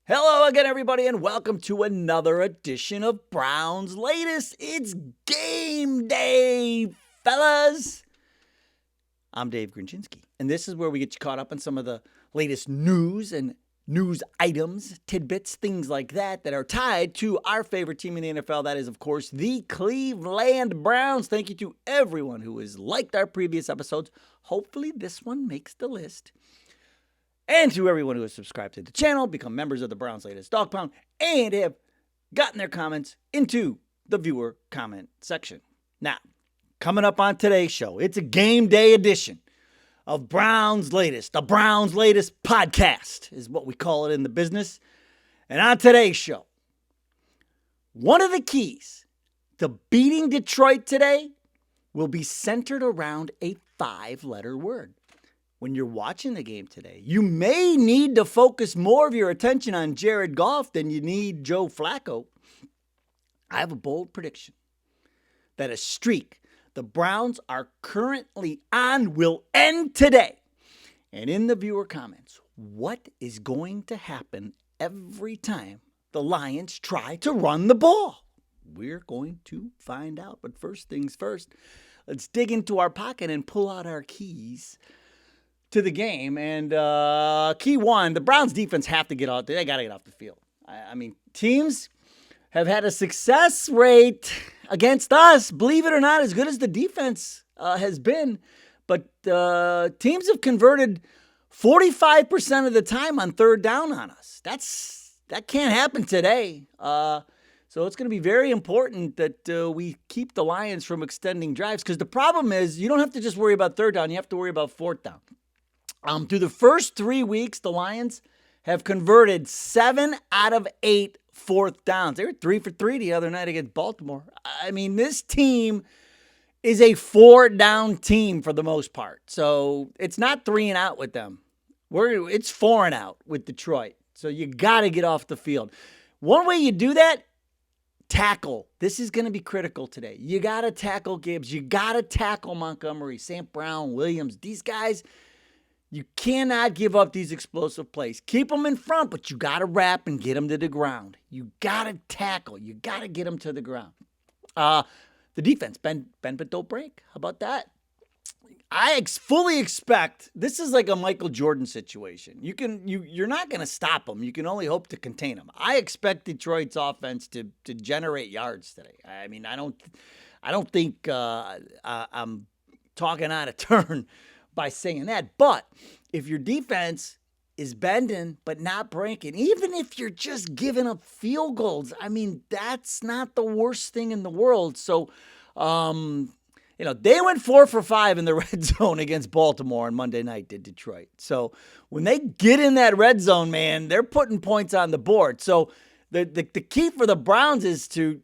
Hello again, everybody, and welcome to another edition of Brown's Latest. It's game day, fellas. I'm Dave Grendzynski, and this is where we get you caught up on some of the latest news and news items, tidbits, things like that are tied to our favorite team in the NFL. That is, of course, the Cleveland Browns. Thank you to everyone who has liked our previous episodes. Hopefully this one makes the list. And to everyone who has subscribed to the channel, become members of the Browns Latest Dog Pound, and have gotten their comments into the viewer comment section. Now, coming up on today's show, it's a game day edition of Browns Latest. The Browns Latest podcast is what we call it in the business. And on today's show, one of the keys to beating Detroit today will be centered around a 5-letter word. When you're watching the game today, you may need to focus more of your attention on Jared Goff than you need Joe Flacco. I have a bold prediction that a streak the Browns are currently on will end today. And in the viewer comments, what is going to happen every time the Lions try to run the ball? We're going to find out. But first things first, let's dig into our pocket and pull out our keys to the game. And key one, the Browns defense have to get out. They got to get off the field. I mean, teams have had a success rate against us, believe it or not, as good as the defense has been. But teams have converted 45% of the time on third down on us. That can't happen today. So it's going to be very important that we keep the Lions from extending drives, because the problem is you don't have to just worry about third down. You have to worry about fourth down. Through the first 3 weeks, the Lions have converted 7 out of 8 fourth downs. They were 3 for 3 the other night against Baltimore. I mean, this team is a 4-down team for the most part. So it's not 3 and out with them. It's 4 and out with Detroit. So you got to get off the field. One way you do that, tackle. This is going to be critical today. You got to tackle Gibbs. You got to tackle Montgomery, St. Brown, Williams. These guys, you cannot give up these explosive plays. Keep them in front, but you got to wrap and get them to the ground. You got to tackle. You got to get them to the ground. The defense, bend but don't break. How about that? I fully expect this is like a Michael Jordan situation. You're not going to stop them. You can only hope to contain them. I expect Detroit's offense to generate yards today. I mean, I don't think I'm talking out of turn by saying that. But if your defense is bending but not breaking, even if you're just giving up field goals, I mean, that's not the worst thing in the world. So, they went 4 for 5 in the red zone against Baltimore on Monday night, did Detroit. So when they get in that red zone, man, they're putting points on the board. So the key for the Browns is to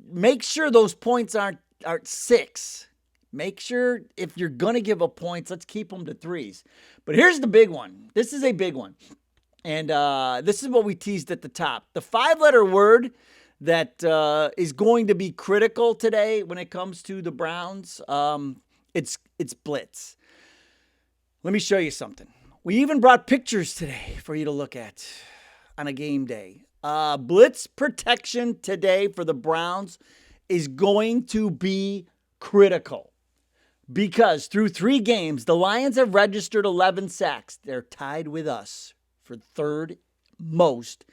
make sure those points aren't 6. Make sure if you're going to give up points, let's keep them to 3s. But here's the big one. This is a big one. And this is what we teased at the top. The 5-letter word that is going to be critical today when it comes to the Browns, it's blitz. Let me show you something. We even brought pictures today for you to look at on a game day. Blitz protection today for the Browns is going to be critical. Because through 3 games, the Lions have registered 11 sacks. They're tied with us for third most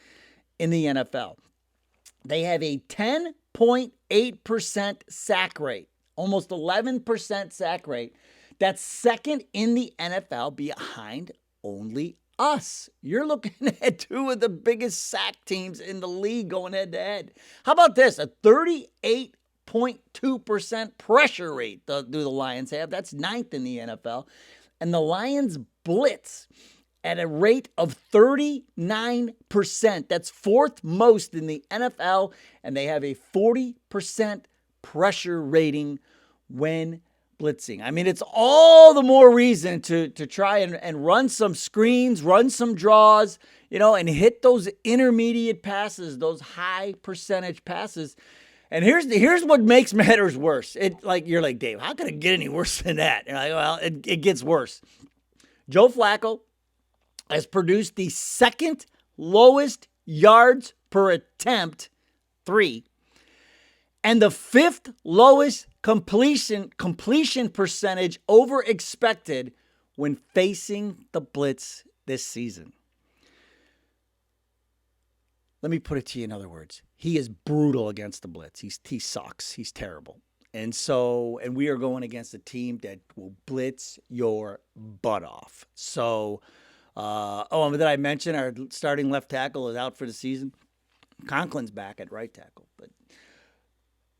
in the NFL. They have a 10.8% sack rate, almost 11% sack rate. That's second in the NFL behind only us. You're looking at 2 of the biggest sack teams in the league going head to head. How about this? A 38.2% pressure rate do the Lions have. That's 9th in the NFL. And the Lions blitz at a rate of 39%. That's 4th most in the NFL. And they have a 40% pressure rating when blitzing. I mean, it's all the more reason to try and run some screens, run some draws, and hit those intermediate passes, those high percentage passes. And here's what makes matters worse. You're like, Dave, how could it get any worse than that? And well, it gets worse. Joe Flacco has produced the 2nd lowest yards per attempt, 3, and the 5th lowest completion percentage over expected when facing the blitz this season. Let me put it to you in other words. He is brutal against the blitz. He sucks. He's terrible. And we are going against a team that will blitz your butt off. So, and did I mention our starting left tackle is out for the season? Conklin's back at right tackle. But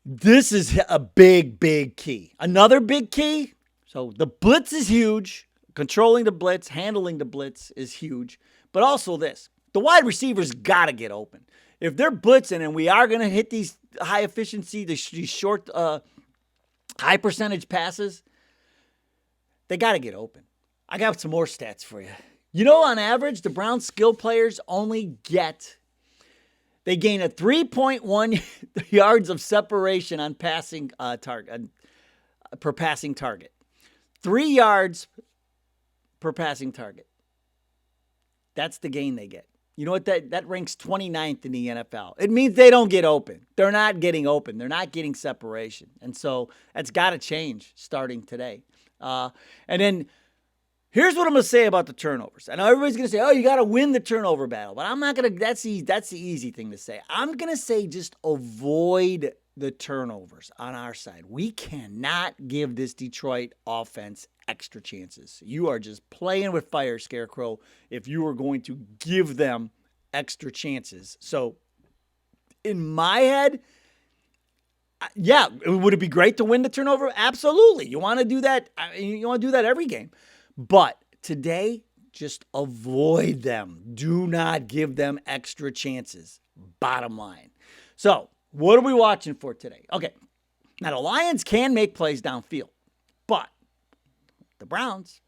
this is a big, big key. Another big key. So the blitz is huge. Controlling the blitz, handling the blitz is huge. But also this. The wide receivers got to get open. If they're blitzing and we are going to hit these high efficiency, these short, high percentage passes, they got to get open. I got some more stats for you. You know, on average, the Browns skill players they gain a 3.1 yards of separation on passing target per passing target. 3 yards per passing target. That's the gain they get. You know what? That ranks 29th in the NFL. It means they don't get open. They're not getting open. They're not getting separation. And so that's got to change starting today. And then here's what I'm going to say about the turnovers. I know everybody's going to say, oh, you got to win the turnover battle. But I'm not going to. That's the easy thing to say. I'm going to say just avoid the turnovers on our side. We cannot give this Detroit offense extra chances. You are just playing with fire, Scarecrow, if you are going to give them extra chances. So in my head, yeah, would it be great to win the turnover? Absolutely. You want to do that. You want to do that every game. But today, just avoid them. Do not give them extra chances. Bottom line. So what are we watching for today? Okay. Now, the Lions can make plays downfield, but the Browns,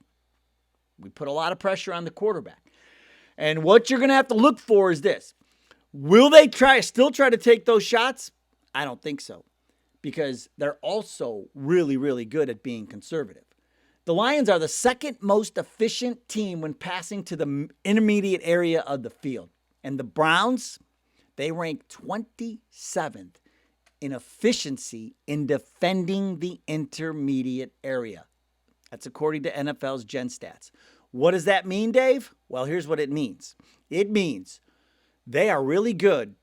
we put a lot of pressure on the quarterback. And what you're going to have to look for is this. Will they still try to take those shots? I don't think so, because they're also really, really good at being conservative. The Lions are the second most efficient team when passing to the intermediate area of the field. And the Browns, they rank 27th in efficiency in defending the intermediate area. That's according to NFL's Gen Stats. What does that mean, Dave? Well, here's what it means. It means they are really good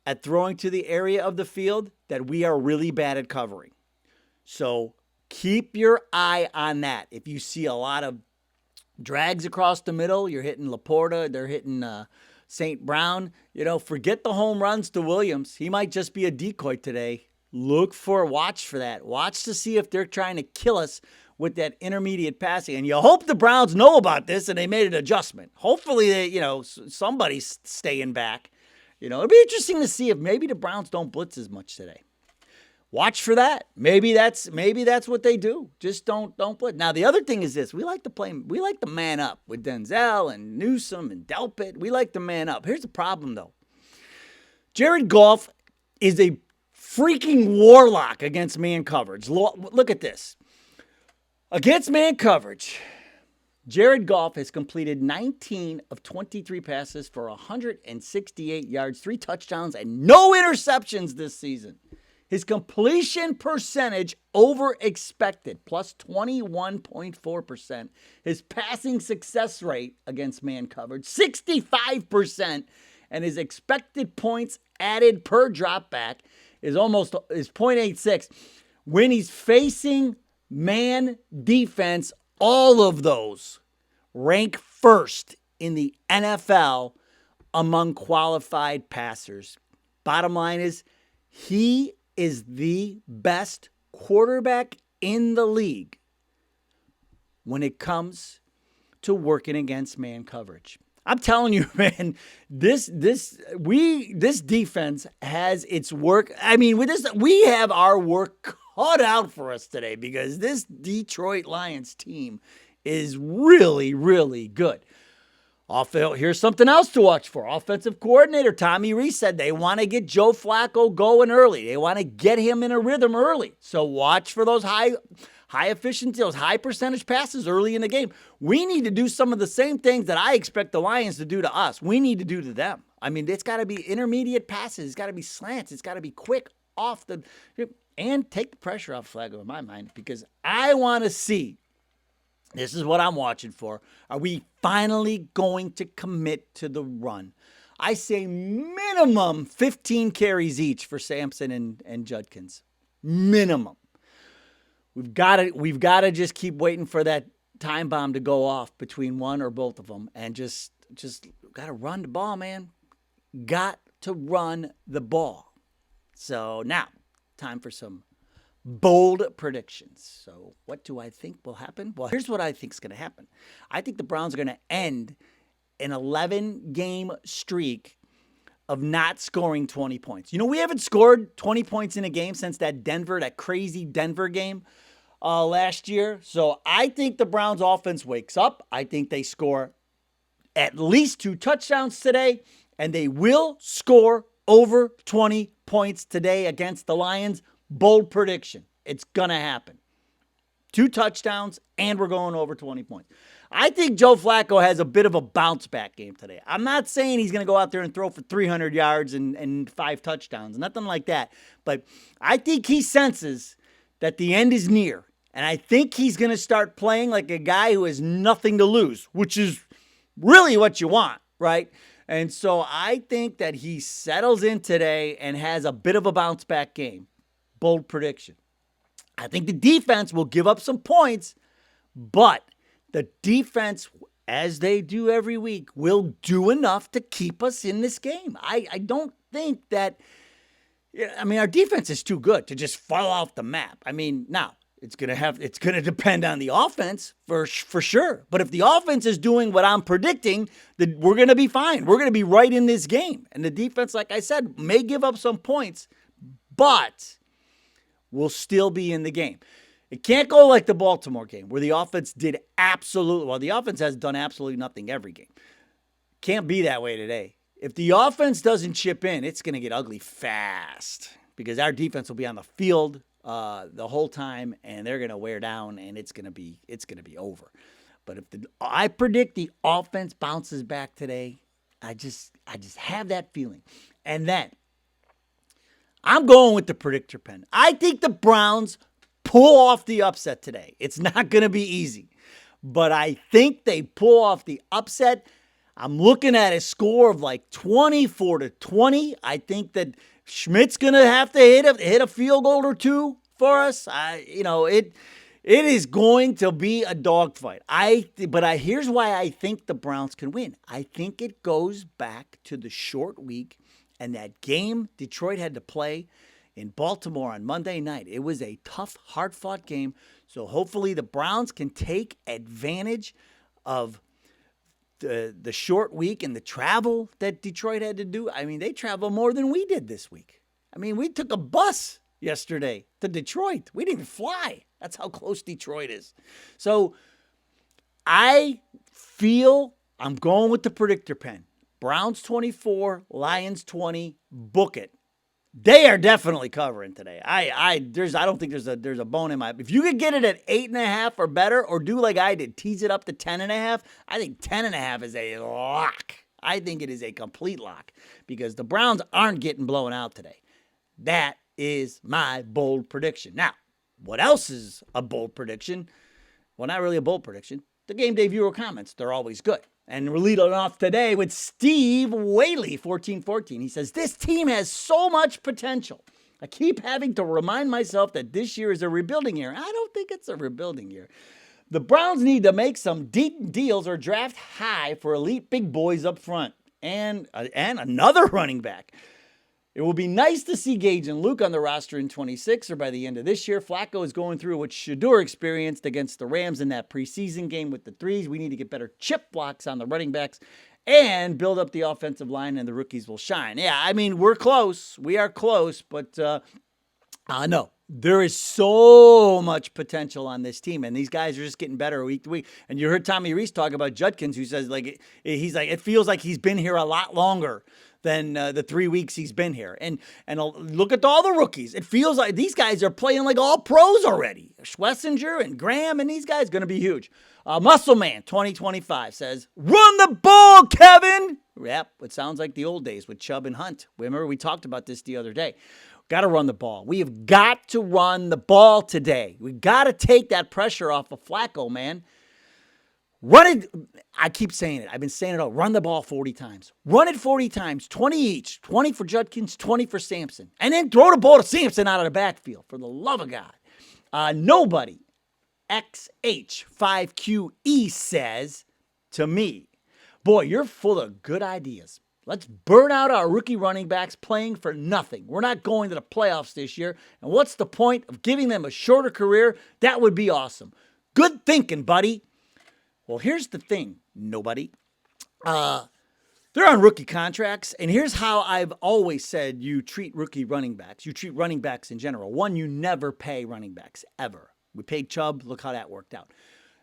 at throwing to the area of the field that we are really bad at covering. So keep your eye on that. If you see a lot of drags across the middle, you're hitting Laporta, they're hitting St. Brown, forget the home runs to Williams. He might just be a decoy today. Watch for that. Watch to see if they're trying to kill us with that intermediate passing. And you hope the Browns know about this and they made an adjustment. Hopefully, somebody's staying back. It'll be interesting to see if maybe the Browns don't blitz as much today. Watch for that. Maybe that's what they do. Just don't blitz. Now, the other thing is this. We like to man up with Denzel and Newsome and Delpit. We like to man up. Here's the problem, though. Jared Goff is a freaking warlock against man coverage. Look at this. Against man coverage, Jared Goff has completed 19 of 23 passes for 168 yards, 3 touchdowns, and no interceptions this season. His completion percentage over expected, plus 21.4%. His passing success rate against man coverage, 65%. And his expected points added per dropback is 0.86. When he's facing man defense, all of those rank first in the NFL among qualified passers. Bottom line is, he is the best quarterback in the league when it comes to working against man coverage. I'm telling you, man, this defense has its work. I mean, with this, we have our work cut out for us today because this Detroit Lions team is really, really good. Here's something else to watch for. Offensive coordinator Tommy Rees said they want to get Joe Flacco going early. They want to get him in a rhythm early. So watch for those high efficiency, those high percentage passes early in the game. We need to do some of the same things that I expect the Lions to do to us. We need to do to them. I mean, it's got to be intermediate passes. It's got to be slants. It's got to be quick off the – and take the pressure off Flacco in my mind, because I want to see – this is what I'm watching for. Are we finally going to commit to the run? I say minimum 15 carries each for Sampson and Judkins. Minimum. We've got to just keep waiting for that time bomb to go off between one or both of them, and just got to run the ball, man. Got to run the ball. So now, time for some bold predictions. So what do I think will happen? Well, here's what I think is going to happen. I think the Browns are going to end an 11-game streak of not scoring 20 points. You know, we haven't scored 20 points in a game since that crazy Denver game last year. So I think the Browns offense wakes up. I think they score at least 2 touchdowns today, and they will score over 20 points today against the Lions. Bold prediction. It's going to happen. 2 touchdowns, and we're going over 20 points. I think Joe Flacco has a bit of a bounce-back game today. I'm not saying he's going to go out there and throw for 300 yards and 5 touchdowns, nothing like that. But I think he senses that the end is near, and I think he's going to start playing like a guy who has nothing to lose, which is really what you want, right? And so I think that he settles in today and has a bit of a bounce-back game. Bold prediction. I think the defense will give up some points, but the defense, as they do every week, will do enough to keep us in this game. I don't think that, our defense is too good to just fall off the map. Now, it's going to depend on the offense for sure. But if the offense is doing what I'm predicting, then we're going to be fine. We're going to be right in this game. And the defense, like I said, may give up some points, but will still be in the game. It can't go like the Baltimore game where the offense the offense has done absolutely nothing every game. Can't be that way today. If the offense doesn't chip in, it's going to get ugly fast because our defense will be on the field the whole time, and they're going to wear down, and it's going to be over. But I predict the offense bounces back today. I just have that feeling. And then I'm going with the predictor pen. I think the Browns pull off the upset today. It's not going to be easy, but I think they pull off the upset. I'm looking at a score of like 24-20. I think that Schmidt's going to have to hit a field goal or 2 for us. It is going to be a dogfight. But here's why I think the Browns can win. I think it goes back to the short week and that game Detroit had to play in Baltimore on Monday night. It was a tough, hard-fought game. So hopefully the Browns can take advantage of the short week and the travel that Detroit had to do. They travel more than we did this week. We took a bus yesterday to Detroit. We didn't even fly. That's how close Detroit is. So I feel I'm going with the predictor pen. Browns 24, Lions 20, book it. They are definitely covering today. I don't think there's a bone in my. If you could get it at 8.5 or better, or do like I did, tease it up to 10.5. I think 10.5 is a lock. I think it is a complete lock because the Browns aren't getting blown out today. That is my bold prediction. Now, what else is a bold prediction? Well, not really a bold prediction. The Game Day viewer comments, they're always good. And we're leading off today with Steve Whaley, 1414. He says, this team has so much potential. I keep having to remind myself that this year is a rebuilding year. I don't think it's a rebuilding year. The Browns need to make some deep deals or draft high for elite big boys up front and another running back. It will be nice to see Gage and Luke on the roster in 26 or by the end of this year. Flacco is going through what Shador experienced against the Rams in that preseason game with the threes. We need to get better chip blocks on the running backs and build up the offensive line, and the rookies will shine. Yeah, we're close. We are close, but no, There is so much potential on this team, and these guys are just getting better week to week. And you heard Tommy Reese talk about Judkins, who says he's like it feels like he's been here a lot longer than the 3 weeks he's been here. And look at all the rookies. It feels like these guys are playing like all pros already. Schlesinger and Graham and these guys going to be huge. Muscle Man 2025 says, "Run the ball, Kevin." Yep, it sounds like the old days with Chubb and Hunt. Remember we talked about this the other day. Got to run the ball. We have got to run the ball today. We got to take that pressure off of Flacco, man. Run it. I keep saying it. I've been saying it all. Run the ball 40 times. Run it 40 times. 20 each. 20 for Judkins, 20 for Sampson. And then throw the ball to Sampson out of the backfield, for the love of God. Nobody, XH5QE says to me, "Boy, you're full of good ideas. Let's burn out our rookie running backs playing for nothing. We're not going to the playoffs this year. And what's the point of giving them a shorter career? That would be awesome." Good thinking, buddy. Well, here's the thing, nobody. They're on rookie contracts, and here's how I've always said you treat rookie running backs. You treat running backs in general. One, you never pay running backs, ever. We paid Chubb. Look how that worked out.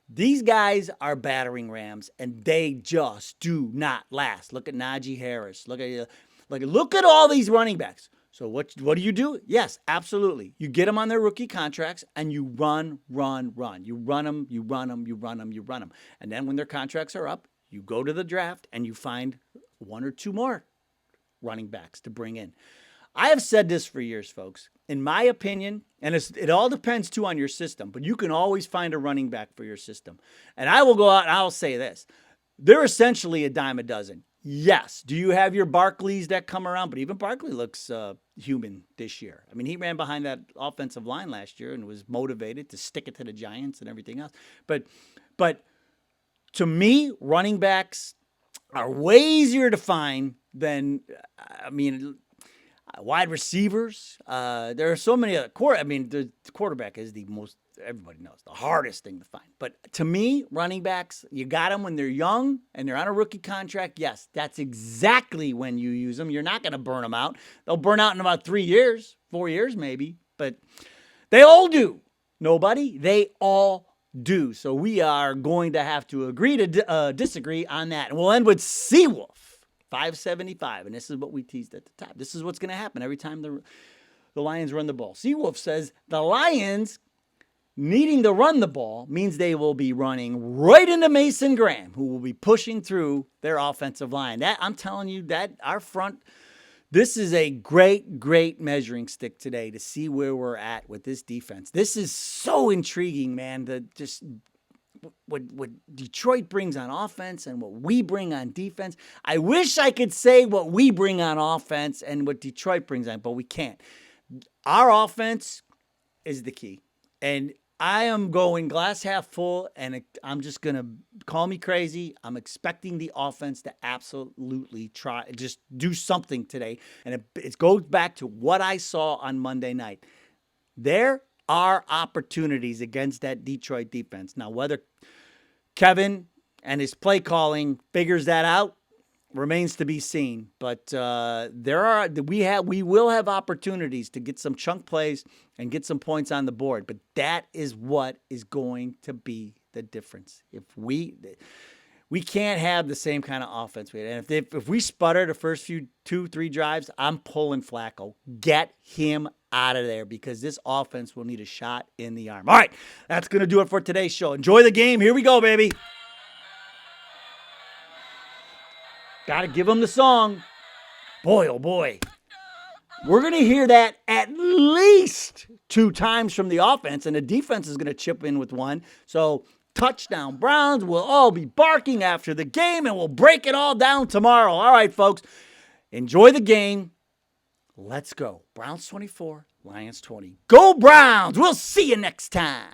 These guys are battering rams, and they just do not last. Look at Najee Harris. Look at all these running backs. So what do you do? Yes, absolutely. You get them on their rookie contracts, and you run. You run them. And then when their contracts are up, you go to the draft, and you find one or two more running backs to bring in. I have said this for years, folks. In my opinion, and it all depends, too, on your system, but you can always find a running back for your system. And I will go out and I'll say this. They're essentially a dime a dozen. Yes. Do you have your Barkleys that come around? But even Barkley looks human this year. I mean, he ran behind that offensive line last year and was motivated to stick it to the Giants and everything else. But to me, running backs are way easier to find than, wide receivers. There are so many other the quarterback is the most, everybody knows, the hardest thing to find. But to me, running backs, you got them when they're young and they're on a rookie contract. Yes, that's exactly when you use them. You're not going to burn them out. They'll burn out in about 3 years, 4 years maybe. But they all do. Nobody. They all do. So we are going to have to agree to disagree on that. And we'll end with Seawolf. 575, and this is what we teased at the top. This is what's going to happen every time the Lions run the ball. Seawolf says the Lions needing to run the ball means they will be running right into Mason Graham, who will be pushing through their offensive line. That, I'm telling you, that our front, this is a great, great measuring stick today to see where we're at with this defense. This is so intriguing, man, what Detroit brings on offense and what we bring on defense. I wish I could say what we bring on offense and what Detroit brings on, but we can't. Our offense is the key. And I am going glass half full, and I'm just going to call me crazy. I'm expecting the offense to absolutely try, just do something today. And it goes back to what I saw on Monday night. There are opportunities against that Detroit defense. Now, whether Kevin and his play calling figures that out remains to be seen. But we will have opportunities to get some chunk plays and get some points on the board. But that is what is going to be the difference. If we can't have the same kind of offense we had. And if we sputter the first few 2-3 drives, I'm pulling Flacco. Get him out of there, because this offense will need a shot in the arm. All right, that's going to do it for today's show. Enjoy the game. Here we go, baby. Got to give them the song. Boy, oh boy. We're going to hear that at least 2 times from the offense, and the defense is going to chip in with one. So touchdown Browns. We'll all be barking after the game, and we'll break it all down tomorrow. All right, folks. Enjoy the game. Let's go. Browns 24, Lions 20. Go Browns. We'll see you next time.